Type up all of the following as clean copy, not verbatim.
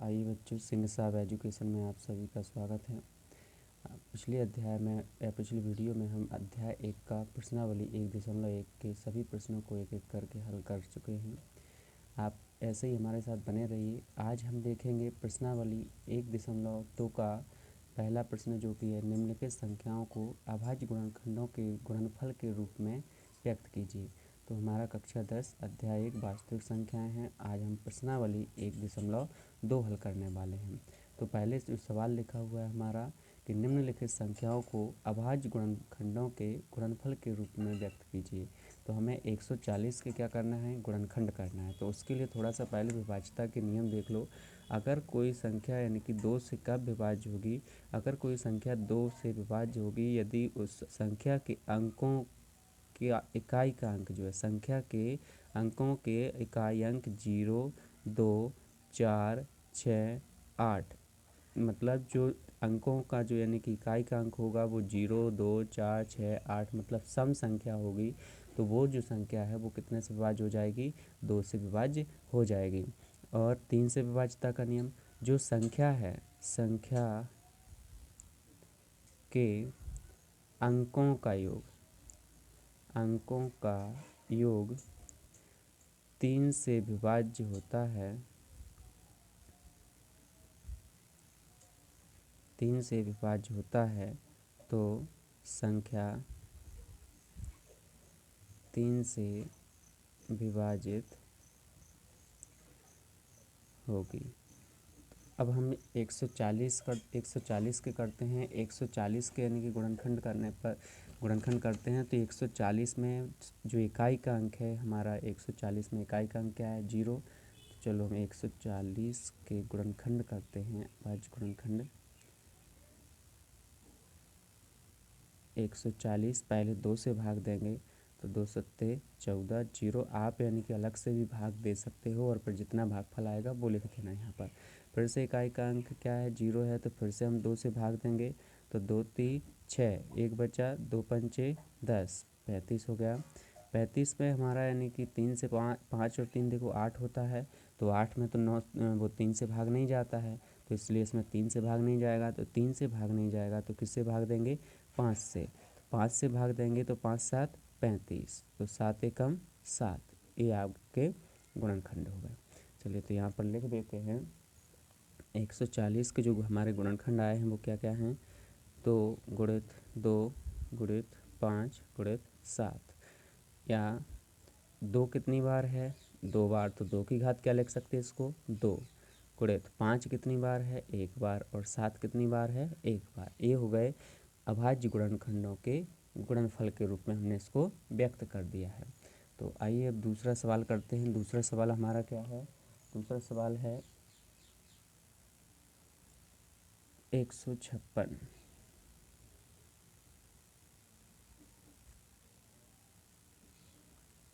आइए बच्चों, सिंह साहब एजुकेशन में आप सभी का स्वागत है। पिछले अध्याय में या पिछली वीडियो में हम अध्याय 1 का प्रश्नावली 1.1 के सभी प्रश्नों को एक एक करके हल कर चुके हैं। आप ऐसे ही हमारे साथ बने रहिए। आज हम देखेंगे प्रश्नावली 1.2 का पहला प्रश्न, जो कि है निम्नलिखित संख्याओं को अभाज्य गुणनखंडों के गुणनफल के रूप में व्यक्त कीजिए। तो हमारा कक्षा 10 अध्याय 1 वास्तविक संख्याएं हैं। आज हम प्रश्नावली 1.2 हल करने वाले हैं। तो पहले जो सवाल लिखा हुआ है हमारा कि निम्नलिखित संख्याओं को अभाज्य गुणनखंडों के गुणनफल के रूप में व्यक्त कीजिए। तो हमें 140 के क्या करना है, गुणनखंड करना है। तो उसके लिए थोड़ा सा पहले विभाज्यता के नियम देख लो। अगर कोई संख्या यानी कि 2 से कब विभाज्य होगी, अगर कोई संख्या 2 से विभाज्य होगी यदि उस संख्या के अंकों की इकाई का अंक जो है, संख्या के अंकों के इकाई अंक 0, 2, 4, 6, 8, मतलब जो अंकों का जो यानी कि इकाई का अंक होगा वो 0, 2, 4, 6, 8 मतलब सम संख्या होगी। तो वो जो संख्या है वो कितने से विभाज्य हो जाएगी, 2 से विभाज्य हो जाएगी। और 3 से विभाज्यता का नियम, जो संख्या है, संख्या के अंकों का योग, अंकों का योग 3 से विभाज्य होता है, 3 से विभाज्य होता है, तो संख्या 3 से विभाजित होगी। अब हम 140 के करते हैं। 140 के यानी कि गुणनखंड करने पर गुणनखंड करते हैं तो 140 में जो इकाई का अंक है हमारा, 140 में इकाई का अंक क्या है, 0। तो चलो हम 140 के गुणनखंड करते हैं। अभाज्य गुणनखंड 140 पहले 2 से भाग देंगे तो 2 सत्ते 14, 0। आप यानी कि अलग से भी भाग दे सकते हो और फिर जितना भागफल आएगा वो लिख देना यहाँ पर। फिर से इकाई का अंक क्या है, 0 है, तो फिर से हम 2 से भाग देंगे तो 2 3 6, 1 बचा, 2 पंचे 10, 35 हो गया। 35 में हमारा यानी कि 3 से 5 और 3 देखो 8 होता है। तो 8 में तो 9 वो 3 से भाग नहीं जाता है, तो इसलिए इसमें 3 से भाग नहीं जाएगा। तो 3 से भाग नहीं जाएगा तो किससे भाग देंगे, 5 से। 5 से भाग देंगे तो 5 7 35, तो 7 एकम 7। ये आपके गुणनखंड हो गए। चलिए तो यहाँ पर लिख देते हैं 140 के जो हमारे गुणनखंड आए हैं वो क्या क्या हैं, 2 गुणित 2 गुणित 5 गुणित 7। या 2 कितनी बार है, 2 बार, तो 2 की घात क्या लिख सकते हैं इसको, 2 गुणित 5 कितनी बार है, 1 बार, और 7 कितनी बार है, 1 बार। ये हो गए अभाज्य गुणनखंडों के गुणनफल के रूप में हमने इसको व्यक्त कर दिया है। तो आइए अब दूसरा सवाल करते हैं। दूसरा सवाल हमारा क्या है, दूसरा सवाल है 156।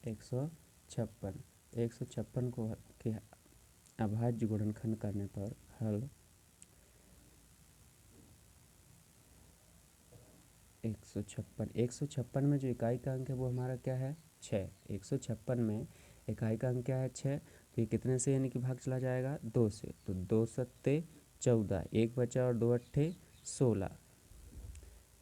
156 को के अभाज्य गुणनखंड करने पर हल 156 में जो इकाई का अंक है वो हमारा क्या है, 6। 156 में इकाई का अंक क्या है, 6। तो ये कितने से यानी कि भाग चला जाएगा, 2 से। तो 2 सत्ते 14, 1 बचा और 2 अट्ठे 16।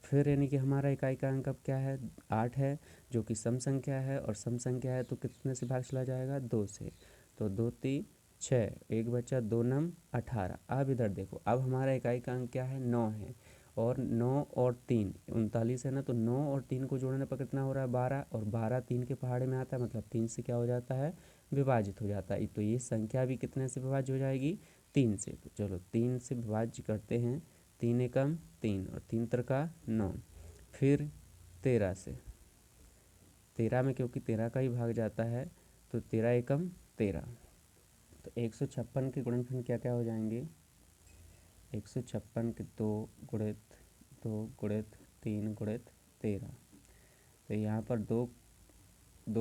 फिर यानी कि हमारा इकाई का अंक अब क्या है, 8 है, जो कि सम संख्या है, और सम संख्या है तो कितने से भाग चला जाएगा, 2 से। तो 2 3 6, 1 बचा, 2 9 18। अब इधर देखो, अब हमारा इकाई का अंक क्या है, 9 है, और 9 और 3 39 है ना। तो 9 और 3 को जोड़ने पर कितना हो रहा है, 12, और 12 3 के पहाड़े में आता है, मतलब 3 से क्या हो जाता है, विभाजित हो जाता है। तो ये संख्या भी कितने से विभाज्य हो जाएगी, 3 से। तो चलो 3 से विभाज्य करते हैं। 3 एकम 3 और 3 त्रिका 9। फिर 13 से, 13 में क्योंकि 13 का ही भाग जाता है तो 13 एकम 13। तो 156 के गुणनखंड क्या क्या हो जाएंगे, 156 के 2 गुणित 2 गुणित 3 गुणित 13। तो यहाँ पर 2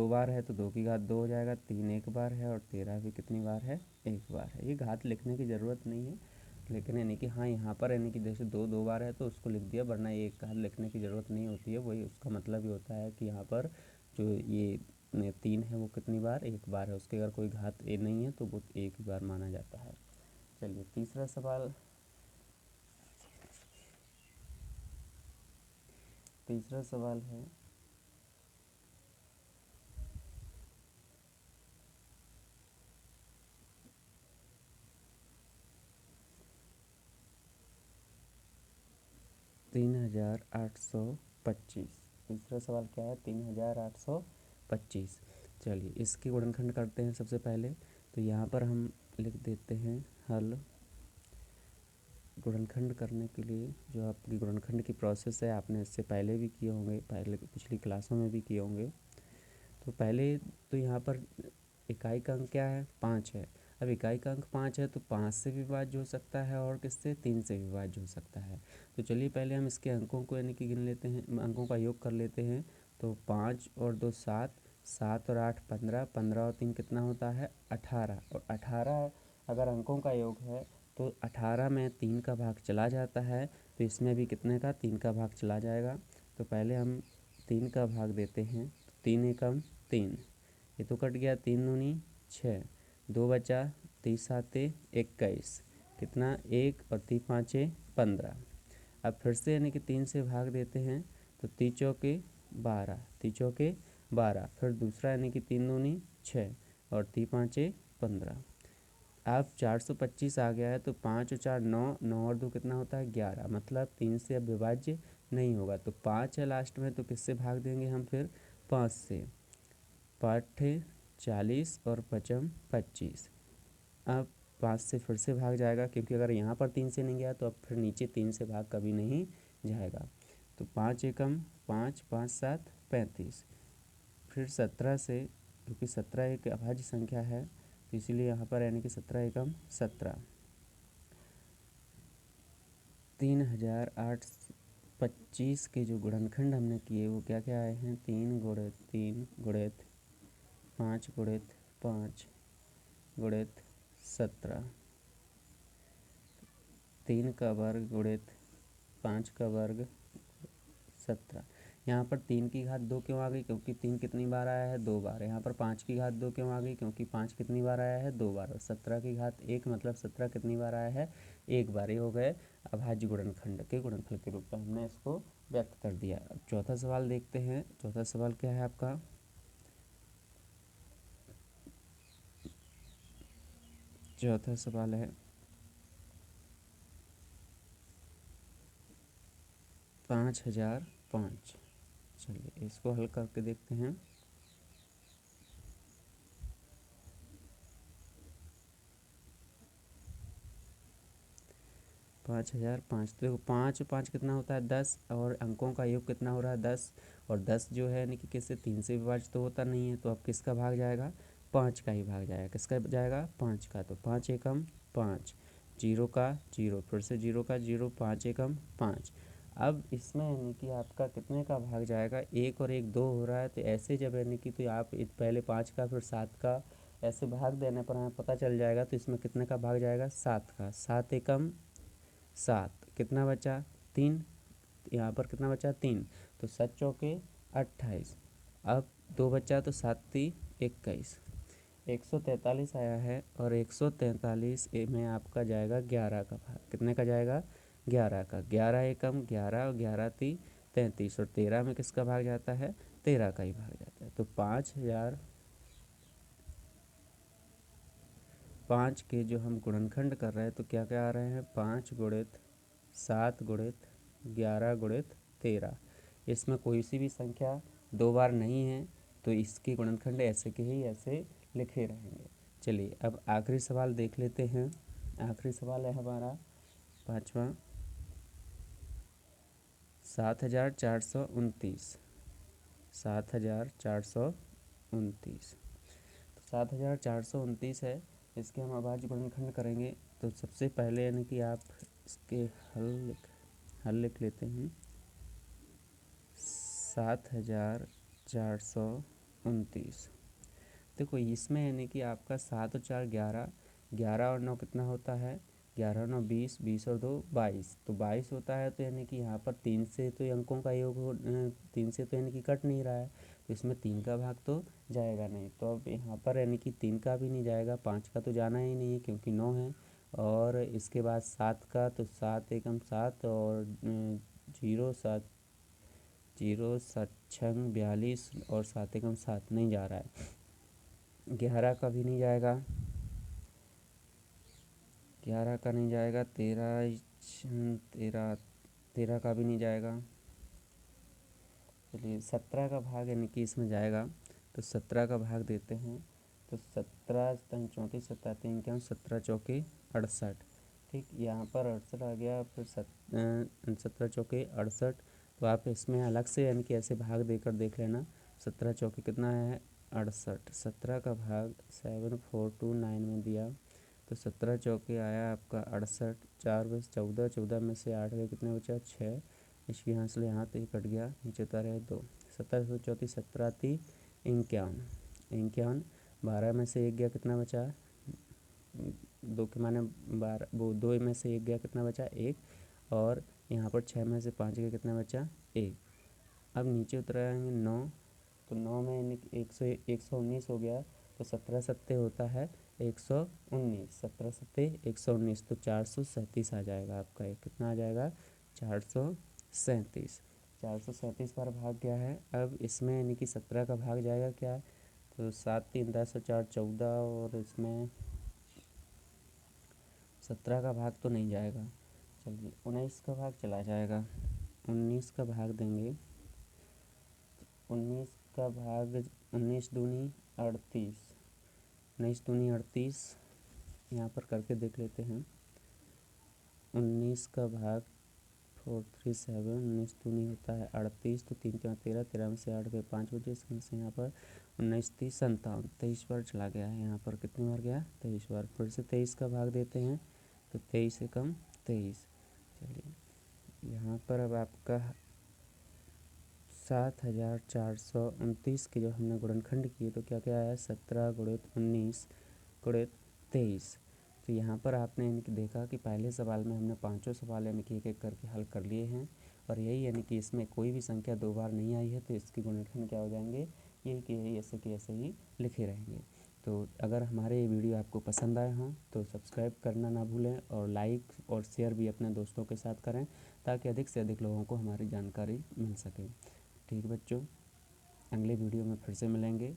बार है तो 2 की घात 2 हो जाएगा, 3 एक बार है, और 13 भी कितनी बार है, 1 बार है। ये घात लिखने की ज़रूरत नहीं है, लेकिन यानी कि हाँ यहाँ पर यानी कि जैसे 2 बार है तो उसको लिख दिया, वरना ये एक घात लिखने की ज़रूरत नहीं होती है। वही उसका मतलब ही होता है कि यहाँ पर जो ये 3 है वो कितनी बार, 1 बार है। उसके अगर कोई घात नहीं है तो वो 1 ही बार माना जाता है। चलिए तीसरा सवाल, तीसरा सवाल है 3825। तीसरा सवाल क्या है? 3825। चलिए इसकी गुणनखंड करते हैं सबसे पहले। तो यहाँ पर हम लिख देते हैं हल। गुणनखंड करने के लिए जो आपकी गुणनखंड की प्रोसेस है, आपने इससे पहले भी किए होंगे, पहले पिछली क्लासों में भी किए होंगे। तो पहले तो यहाँ पर इकाई का अंक क्या है? 5 है। अब इकाई का अंक 5 है तो 5 से विभाज्य हो सकता है और किससे? 3 से विभाज्य हो सकता है। तो चलिए पहले हम इसके अंकों को यानी कि गिन लेते हैं, अंकों का योग कर लेते हैं। तो 5 और 2 7, 7 और 8 15, 15 और 3 कितना होता है? 18। और 18 अगर अंकों का योग है तो 18 में 3 का भाग चला जाता है, तो इसमें भी कितने का? 3 का भाग चला जाएगा। तो पहले हम 3 का भाग देते हैं। 3 एकम 3, ये तो कट गया। 3 दूनी 6, 2 बचा, 3 साते 21, कितना? 1 और 3 पाँचे 15। अब फिर से यानी कि 3 से भाग देते हैं। तो 3 चौके 12, 3 चौके 12, फिर दूसरा यानी कि 3 दूनी 6 और 3 पाँचे 15। अब 425 आ गया है तो 5 और 4 9, 9 और 2 कितना होता है? 11। मतलब 3 से अब विभाज्य नहीं होगा। तो 5 है लास्ट में, तो किससे भाग देंगे हम फिर? 5 से। 5 40 और 5 25। अब 5 से फिर से भाग जाएगा, क्योंकि अगर यहाँ पर 3 से नहीं गया तो अब फिर नीचे 3 से भाग कभी नहीं जाएगा। तो 5 एकम 5, 5 7 35। फिर 17 से, क्योंकि 17 एक अभाज्य संख्या है तो इसीलिए यहाँ पर यानी कि 17 एकम 17। 3825 के जो गुणनखंड हमने किए वो क्या क्या आए हैं? 3 गुणित 3 गुणित 5 गुणित 5 गुणित 17, 3 का वर्ग गुणित 5 का वर्ग 17। यहाँ पर 3 की घात 2 क्यों आ गई? क्योंकि 3 कितनी बार आया है? 2 बार। यहाँ पर 5 की घात 2 क्यों आ गई? क्योंकि 5 कितनी बार आया है? 2 बार। और 17 की घात 1 मतलब 17 कितनी बार आया है? 1 बार। ये हो गए अभाज्य गुणनखंड के गुणनफल के रूप में हमने इसको व्यक्त कर दिया। अब चौथा सवाल देखते हैं। चौथा सवाल क्या है आपका? चौथा सवाल है 5005। चलिए इसको हल करके देखते हैं। 5005। तो देखो 5 5 कितना होता है? 10। और अंकों का योग कितना हो रहा है? 10। और 10 जो है यानी कि किससे? 3 से विभाज्य तो होता नहीं है। तो अब किसका भाग जाएगा? 5 का ही भाग जाएगा। किसका जाएगा? 5 का। तो 5 एकम 5, 0 का 0, फिर से 0 का 0, 5 एकम 5। अब इसमें यानी कि आपका कितने का भाग जाएगा? 1 और 1 2 हो रहा है। तो ऐसे जब यानी कि तो आप पहले 5 का फिर 7 का ऐसे भाग देने पर हमें पता चल जाएगा। तो इसमें कितने का भाग जाएगा? 7 का। 7 एकम 7, कितना बचा? 3। यहाँ पर कितना बचा? 3। तो 7 चौके 28। अब 2 बचा तो 7 3 21, 143 आया है। और 143 में आपका जाएगा 11 का भाग। कितने का जाएगा? 11 का। 11 एकम 11 और 11 3 33। और 13 में किसका भाग जाता है? 13 का ही भाग जाता है। तो 5005 के जो हम गुणनखंड कर रहे हैं तो क्या क्या आ रहे हैं? 5 गुणित 7 गुणित 11 गुणित 13। इसमें कोई सी भी संख्या 2 बार नहीं है, तो इसके गुणनखंड ऐसे के ही ऐसे लिखे रहेंगे। चलिए अब आखिरी सवाल देख लेते हैं। आखिरी सवाल है हमारा 5वां, 7429। 7429। तो 7429 है। इसके हम अभाज्य गुणनखंड करेंगे। तो सबसे पहले यानी कि आप इसके हल लिख लेते हैं। 7429। देखो इसमें यानी कि आपका 7 और 4 11, 11 और 9 कितना होता है? 11 और 9 20, 20 और 2 22। तो 22 होता है। तो यानी कि यहाँ पर 3 से तो अंकों का योग हो, 3 से तो यानी कि कट नहीं रहा है। तो इसमें 3 का भाग तो जाएगा नहीं। तो अब यहाँ पर यानी कि 3 का भी नहीं जाएगा, 5 का तो जाना ही नहीं है क्योंकि 9 है। और इसके बाद 7 का, तो 7 एकम 7 और 0 7 0 7 6 42 और 7 एकम 7 नहीं जा रहा है। 11 का भी नहीं जाएगा, 11 का नहीं जाएगा, 13 का भी नहीं जाएगा। चलिए 17 का भाग यानी कि इसमें जाएगा, तो 17 का भाग देते हैं। तो 17 तन 34 17 3 क्या 17 चौके 68। ठीक, यहाँ पर 68 आ गया, फिर 17 चौके 68। तो आप इसमें अलग से यानी कि ऐसे भाग देकर देख लेना। 17 चौके कितना है 68, 17 का भाग 7429 में दिया, तो 17 चौके आया आपका 68। 4 बस 14, 14 में से 8 गए, कितने बचा 6। इसकी यहाँ से यहाँ तो ये कट गया, नीचे उतारे 2। 17 34 17 3 51, 51। 12 में से 1 गया, कितना बचा 2 के माने 12, वो 2 में से 1 गया, कितना बचा 1। और यहाँ पर 6 में से 5 गया, कितना बचा 1। अब नीचे उतर आएंगे 9, तो 9 में 119 हो गया, तो 17 सत्ते होता है 119, 17 सत्ते 119, तो 437 आ जाएगा आपका। एक कितना आ जाएगा 437। 437 बार भाग गया है। अब इसमें यानी कि 17 का भाग जाएगा क्या, तो 7 3 10 4 14, और इसमें 17 का भाग तो नहीं जाएगा। चलिए 19 का भाग चला जाएगा, 19 का भाग देंगे। 19 का भाग 19 दूनी 38, 19 दूनी 38, यहाँ पर करके देख लेते हैं। 19 का भाग 437, 19 दूनी होता है 38, तो 3 4 13, 13 में से 8 गए 5 बजे, इसमें से यहाँ पर 19 30 57, 23 बार चला गया है। यहाँ पर कितनी बार गया 23 बार। फिर से 23 का भाग देते हैं, तो 23 से कम 23। चलिए यहाँ पर अब आपका 7429 के जब हमने गुणनखंड किए तो क्या क्या आया 17 गुणित 19 गुणित 23। तो यहाँ पर आपने यानी कि देखा कि पहले सवाल में हमने पांचों सवाल यानी कि एक एक करके हल कर लिए हैं, और यही यानी कि इसमें कोई भी संख्या 2 बार नहीं आई है, तो इसके गुणनखंड क्या हो जाएंगे, यही कि ऐसे ही लिखे रहेंगे। तो अगर हमारे ये वीडियो आपको पसंद आए हों तो सब्सक्राइब करना ना भूलें, और लाइक और शेयर भी अपने दोस्तों के साथ करें, ताकि अधिक से अधिक लोगों को हमारी जानकारी मिल सके। ठीक बच्चों, अगले वीडियो में फिर से मिलेंगे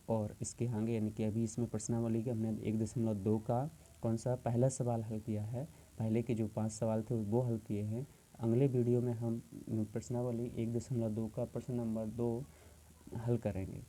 और इसके आगे यानी कि अभी इसमें प्रश्नावली के हमने 1.2 का कौन सा पहला सवाल हल किया है, पहले के जो 5 सवाल थे वो हल किए हैं। अगले वीडियो में हम प्रश्नावली 1.2 का प्रश्न नंबर 2 हल करेंगे।